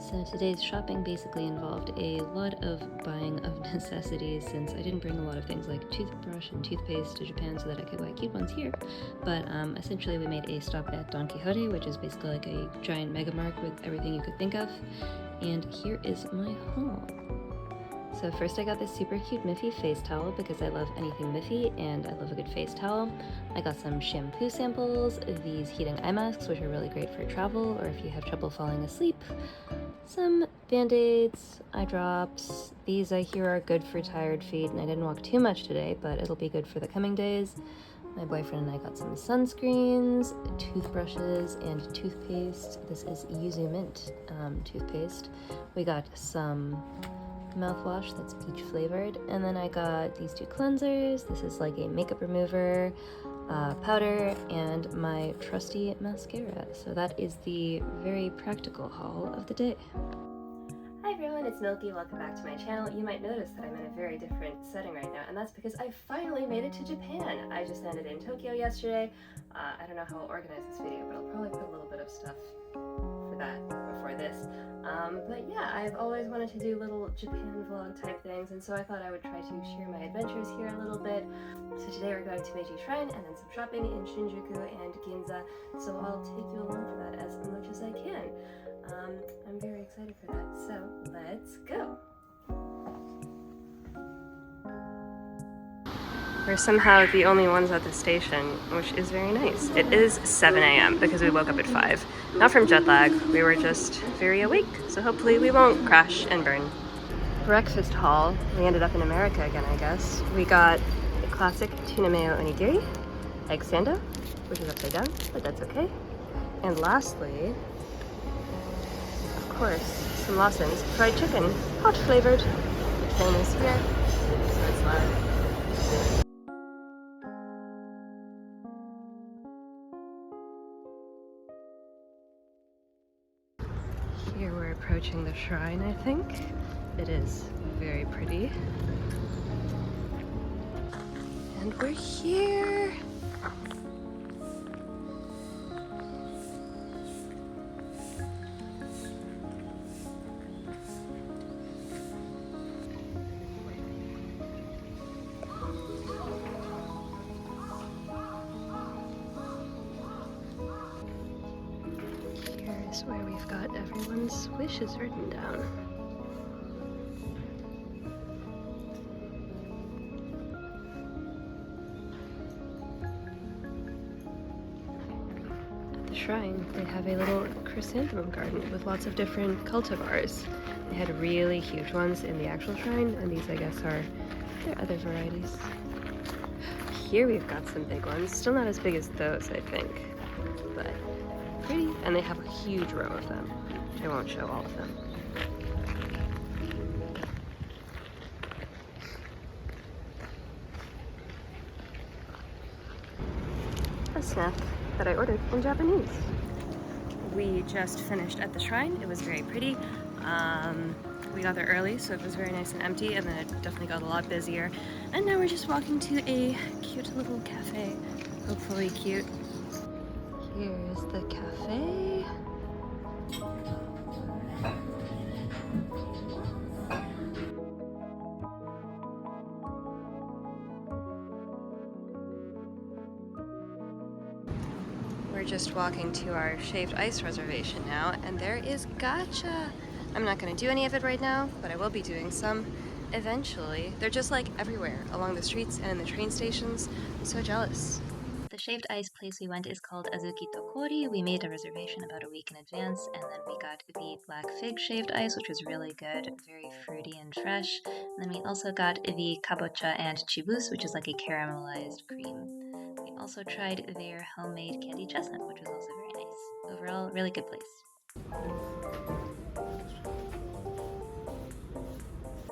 So today's shopping basically involved a lot of buying of necessities since I didn't bring a lot of things like toothbrush and toothpaste to Japan so that I could buy cute ones here. But essentially we made a stop at Don Quixote, which is basically like a giant mega mart with everything you could think of. And here is my haul. So first I got this super cute Miffy face towel because I love anything Miffy and I love a good face towel. I got some shampoo samples, these heating eye masks which are really great for travel or if you have trouble falling asleep. Some band-aids, eye drops. These I hear are good for tired feet and I didn't walk too much today, but it'll be good for the coming days. My boyfriend and I got some sunscreens, toothbrushes, and toothpaste. This is Yuzu Mint toothpaste. We got some mouthwash that's peach flavored, and then I got these two cleansers. This is like a makeup remover, powder, and my trusty mascara. So that is the very practical haul of the day. Hi everyone, it's Milky. Welcome back to my channel. You might notice that I'm in a very different setting right now, and that's because I finally made it to Japan. I just landed in Tokyo yesterday. I don't know how I'll organize this video, but I'll probably put a little bit of stuff for that before this. But yeah, I've always wanted to do little Japan vlog type things, and so I thought I would try to share my adventures here a little bit. So today we're going to Meiji Shrine and then some shopping in Shinjuku and Ginza, so I'll take you along for that as much as I can. I'm very excited for that, so let's go! We're somehow the only ones at the station, which is very nice. It is 7 a.m. because we woke up at 5. Not from jet lag, we were just very awake, so hopefully we won't crash and burn. Breakfast haul. We ended up in America again, I guess. We got the classic tuna mayo onigiri, egg sando, which is upside down, but that's okay. And lastly, of course, some Lawson's fried chicken, hot flavored. Same as here, so it's loud. Here we're approaching the shrine, I think. It is very pretty. And we're here! Here's where we've got everyone's wishes written down. At the shrine, they have a little chrysanthemum garden with lots of different cultivars. They had really huge ones in the actual shrine, and these I guess are their other varieties. Here we've got some big ones, still not as big as those I think, but pretty, and they have a huge row of them. I won't show all of them. A snack that I ordered in Japanese. We just finished at the shrine. It was very pretty. We got there early, so it was very nice and empty, and then it definitely got a lot busier. And now we're just walking to a cute little cafe. Hopefully cute. Here's the cafe. We're just walking to our shaved ice reservation now, and there is gacha. I'm not going to do any of it right now, but I will be doing some eventually. They're just like everywhere, along the streets and in the train stations. I'm so jealous. The shaved ice place we went is called Azuki Tokori. We made a reservation about a week in advance, and then we got the black fig shaved ice, which was really good, very fruity and fresh. And then we also got the kabocha and chibus, which is like a caramelized cream. We also tried their homemade candy chestnut, which was also very nice. Overall, really good place.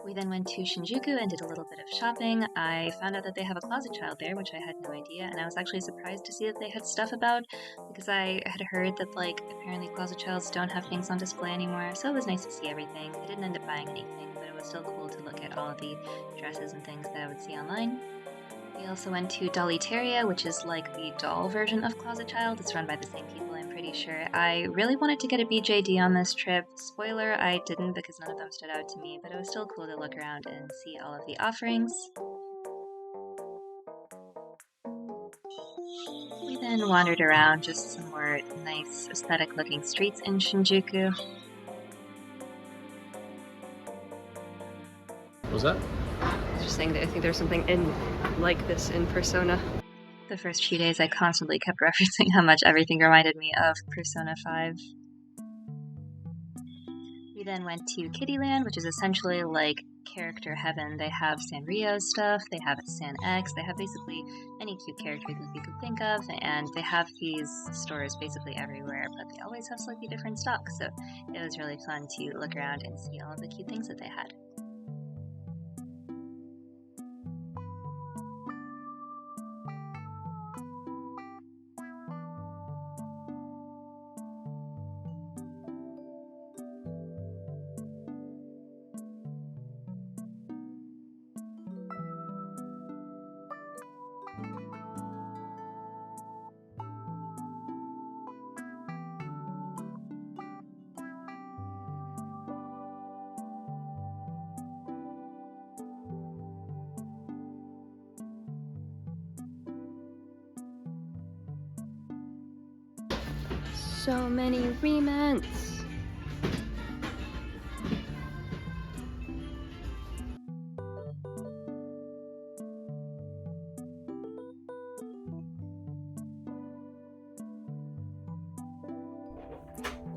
We then went to Shinjuku and did a little bit of shopping. I found out that they have a closet child there, which I had no idea, and I was actually surprised to see that they had stuff about, because I had heard that, like, apparently closet childs don't have things on display anymore, so it was nice to see everything. I didn't end up buying anything, but it was still cool to look at all of the dresses and things that I would see online. We also went to Dollyteria, which is like the doll version of Closet Child. It's run by the same people, I'm pretty sure. I really wanted to get a BJD on this trip. Spoiler, I didn't because none of them stood out to me, but it was still cool to look around and see all of the offerings. We then wandered around just some more nice aesthetic looking streets in Shinjuku. What was that? Just saying that I think there's something in like this in Persona. The first few days I constantly kept referencing how much everything reminded me of Persona 5. We then went to Kittyland, which is essentially like character heaven. They have Sanrio stuff, they have San X, they have basically any cute character that you could think of, and they have these stores basically everywhere, but they always have slightly different stock, so it was really fun to look around and see all of the cute things that they had. So many rements!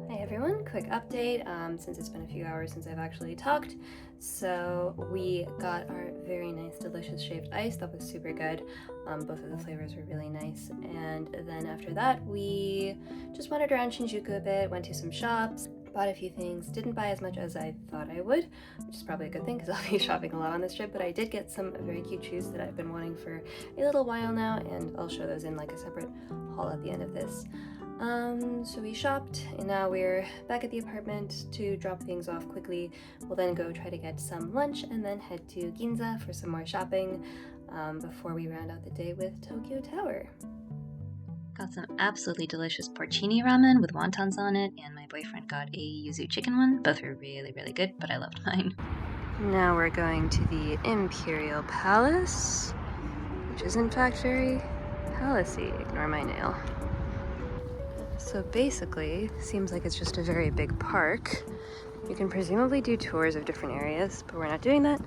Hey everyone, quick update since it's been a few hours since I've actually talked. So we got our very nice delicious shaved ice. That was super good. Both of the flavors were really nice. And then after that we just wandered around Shinjuku a bit, went to some shops, bought a few things, didn't buy as much as I thought I would, which is probably a good thing because I'll be shopping a lot on this trip, but I did get some very cute shoes that I've been wanting for a little while now, and I'll show those in like a separate haul at the end of this. So we shopped, and now we're back at the apartment to drop things off quickly. We'll then go try to get some lunch and then head to Ginza for some more shopping before we round out the day with Tokyo Tower. Got some absolutely delicious porcini ramen with wontons on it, and my boyfriend got a yuzu chicken one. Both were really, really good, but I loved mine. Now we're going to the Imperial Palace, which is in fact very palacey. Ignore my nail. So basically, seems like it's just a very big park. You can presumably do tours of different areas, but we're not doing that.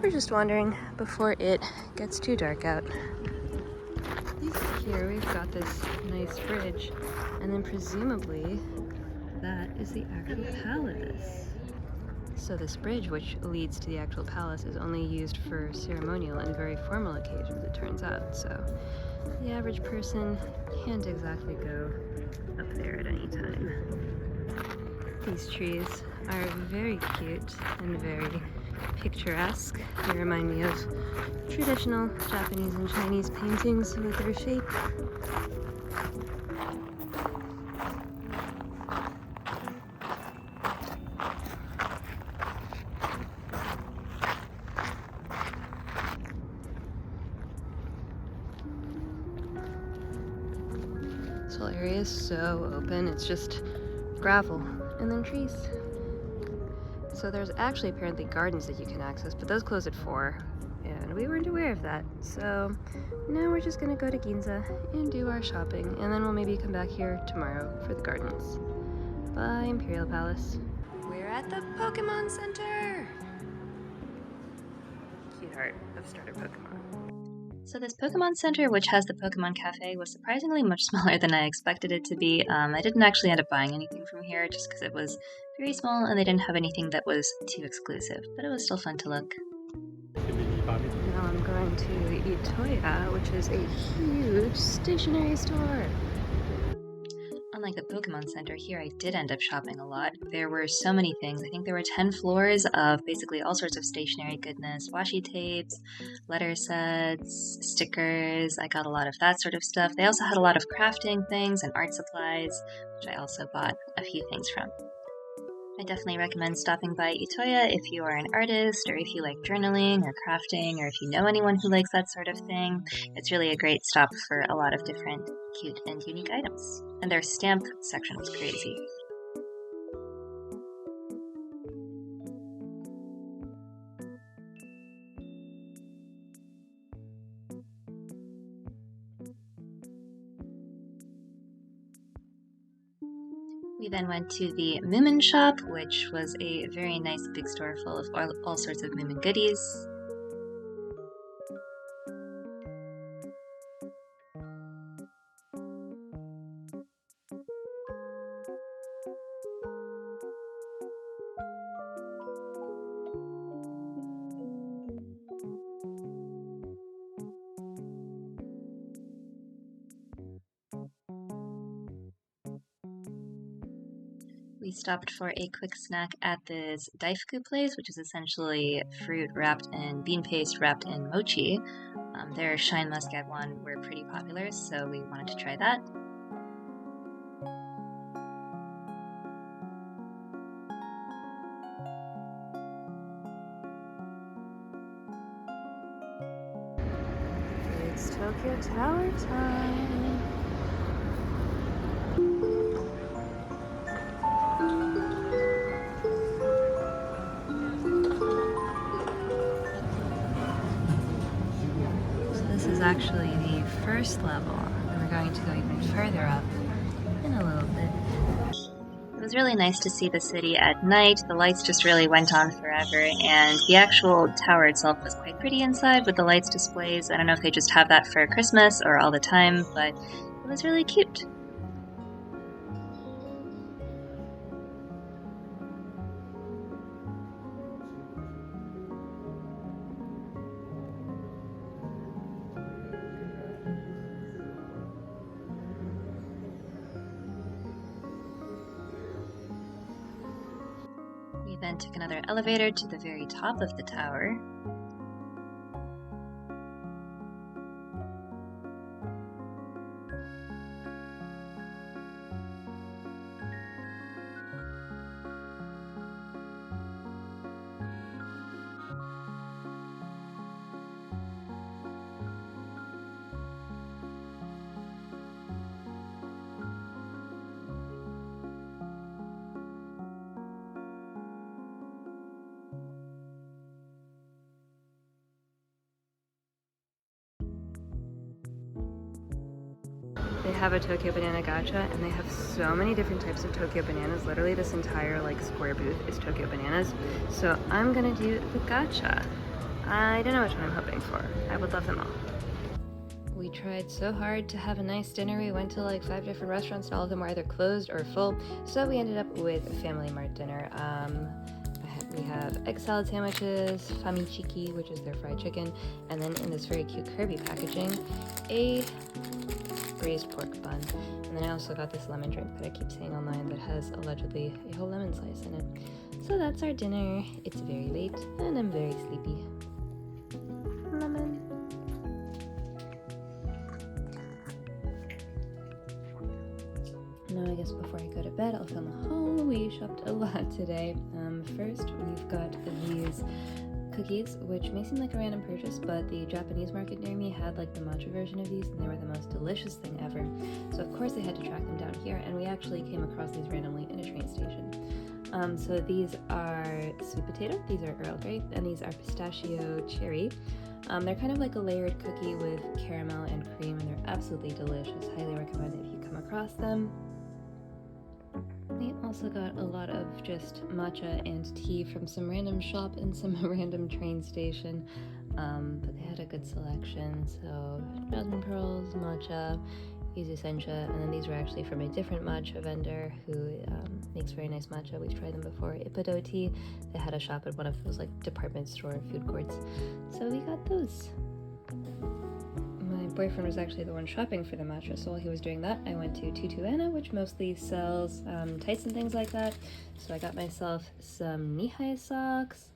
We're just wandering before it gets too dark out. Here we've got this nice bridge, and then presumably that is the actual palace. So this bridge, which leads to the actual palace, is only used for ceremonial and very formal occasions, it turns out. So the average person can't exactly go up there at any time. These trees are very cute and very picturesque. They remind me of traditional Japanese and Chinese paintings with their shape. This whole area is so open, it's just gravel and then trees. So there's actually apparently gardens that you can access, but those close at 4, and we weren't aware of that. So now we're just gonna go to Ginza and do our shopping, and then we'll maybe come back here tomorrow for the gardens. Bye, Imperial Palace. We're at the Pokemon Center! Cute art of starter Pokemon. So this Pokemon Center, which has the Pokemon Cafe, was surprisingly much smaller than I expected it to be. I didn't actually end up buying anything from here just because it was very small and they didn't have anything that was too exclusive, but it was still fun to look. Now I'm going to Itoya, which is a huge stationery store. Unlike the Pokemon Center, here I did end up shopping a lot. There were so many things. I think there were 10 floors of basically all sorts of stationery goodness, washi tapes, letter sets, stickers. I got a lot of that sort of stuff. They also had a lot of crafting things and art supplies, which I also bought a few things from. I definitely recommend stopping by Itoya if you are an artist, or if you like journaling or crafting, or if you know anyone who likes that sort of thing. It's really a great stop for a lot of different cute and unique items. And their stamp section was crazy. We then went to the Moomin shop, which was a very nice big store full of all sorts of Moomin goodies. We stopped for a quick snack at this daifuku place, which is essentially fruit wrapped in bean paste wrapped in mochi. Their Shine Muscat one were pretty popular, so we wanted to try that. It's Tokyo Tower time. So this is actually the first level, and we're going to go even further up in a little bit. It was really nice to see the city at night. The lights just really went on forever, and the actual tower itself was quite pretty inside with the lights displays. I don't know if they just have that for Christmas or all the time, but it was really cute. We then took another elevator to the very top of the tower. They have a Tokyo Banana Gacha, and they have so many different types of Tokyo Bananas. Literally this entire like square booth is Tokyo Bananas. So I'm gonna do the Gacha. I don't know which one I'm hoping for. I would love them all. We tried so hard to have a nice dinner. We went to like 5 different restaurants, and all of them were either closed or full. So we ended up with a Family Mart dinner. We have egg salad sandwiches, famichiki, which is their fried chicken, and then in this very cute Kirby packaging, a braised pork bun. And then I also got this lemon drink that I keep seeing online that has allegedly a whole lemon slice in it. So that's our dinner. It's very late and I'm very sleepy. Lemon. Now I guess before I go to bed, I'll film a haul. We shopped a lot today. First, we've got these cookies, which may seem like a random purchase, but the Japanese market near me had like the matcha version of these, and they were the most delicious thing ever. So of course I had to track them down here, and we actually came across these randomly in a train station. So these are sweet potato, these are Earl Grey, and these are pistachio cherry. They're kind of like a layered cookie with caramel and cream, and they're absolutely delicious. Highly recommend it if you come across them. We also got a lot of just matcha and tea from some random shop in some random train station, but they had a good selection. So jasmine pearls, matcha, yuzu sencha, and then these were actually from a different matcha vendor who makes very nice matcha. We've tried them before. Ippudo tea. They had a shop at one of those like department store food courts, so we got those. My boyfriend was actually the one shopping for the matcha, so while he was doing that, I went to Tutuana, which mostly sells tights and things like that. So I got myself some knee-high socks,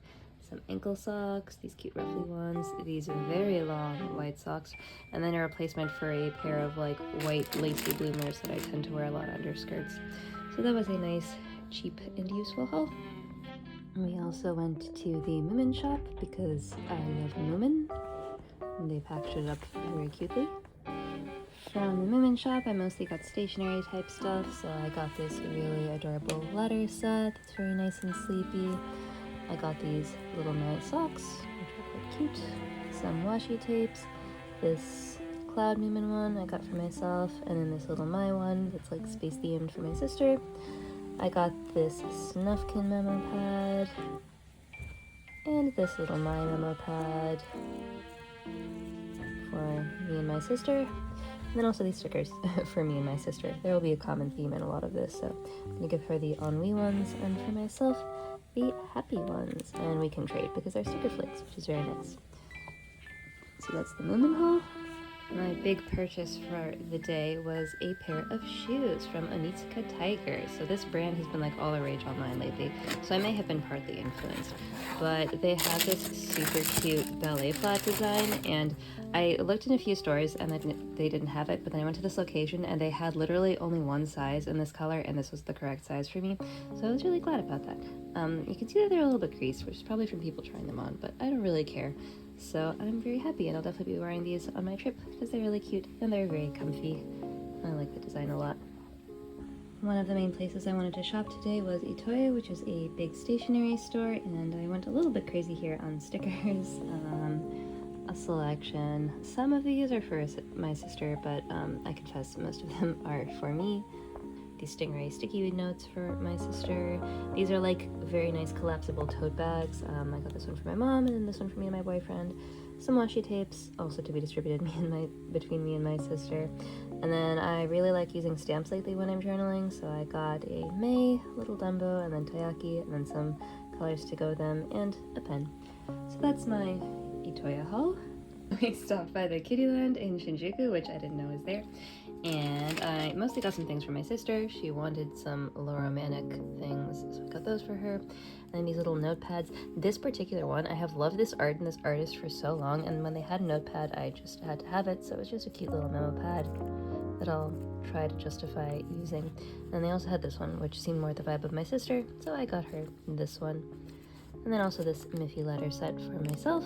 some ankle socks, these cute ruffly ones, these very long white socks, and then a replacement for a pair of like white lacy bloomers that I tend to wear a lot under skirts. So that was a nice cheap and useful haul. We also went to the Moomin shop because I love Moomin. They packaged it up very cutely. From the Moomin shop, I mostly got stationery type stuff, so I got this really adorable letter set that's very nice and sleepy. I got these little mermaid socks, which are quite cute. Some washi tapes. This cloud Moomin one I got for myself, and then this little Mai one that's like space themed for my sister. I got this Snufkin memo pad, and this little Mai memo pad for me and my sister, and then also these stickers for me and my sister. There will be a common theme in a lot of this, so I'm gonna give her the ennui ones, and for myself, the happy ones, and we can trade because they're sticker flakes, which is very nice. So that's the Moomin haul. My big purchase for the day was a pair of shoes from Onitsuka Tiger. So this brand has been like all the rage online lately, so I may have been partly influenced. But they have this super cute ballet flat design, and I looked in a few stores and they didn't have it, but then I went to this location and they had literally only one size in this color, and this was the correct size for me. So I was really glad about that. You can see that they're a little bit creased, which is probably from people trying them on, but I don't really care. So I'm very happy, and I'll definitely be wearing these on my trip because they're really cute and they're very comfy. I like the design a lot. One of the main places I wanted to shop today was Itoya, which is a big stationery store, and I went a little bit crazy here on stickers. A selection. Some of these are for my sister, but I confess most of them are for me. These Stingray sticky notes for my sister. These are like very nice collapsible tote bags. I got this one for my mom, and then this one for me and my boyfriend. Some washi tapes, also to be distributed between me and my sister. And then I really like using stamps lately when I'm journaling, so I got a Mei, little Dumbo, and then Taiyaki, and then some colors to go with them, and a pen. So that's my Itoya haul. We stopped by the Kittyland in Shinjuku, which I didn't know was there. And I mostly got some things for my sister. She wanted some Loromanic things, so I got those for her. And then these little notepads. This particular one, I have loved this art and this artist for so long, and when they had a notepad, I just had to have it, so it's just a cute little memo pad that I'll try to justify using. And they also had this one, which seemed more the vibe of my sister, so I got her this one. And then also this Miffy letter set for myself.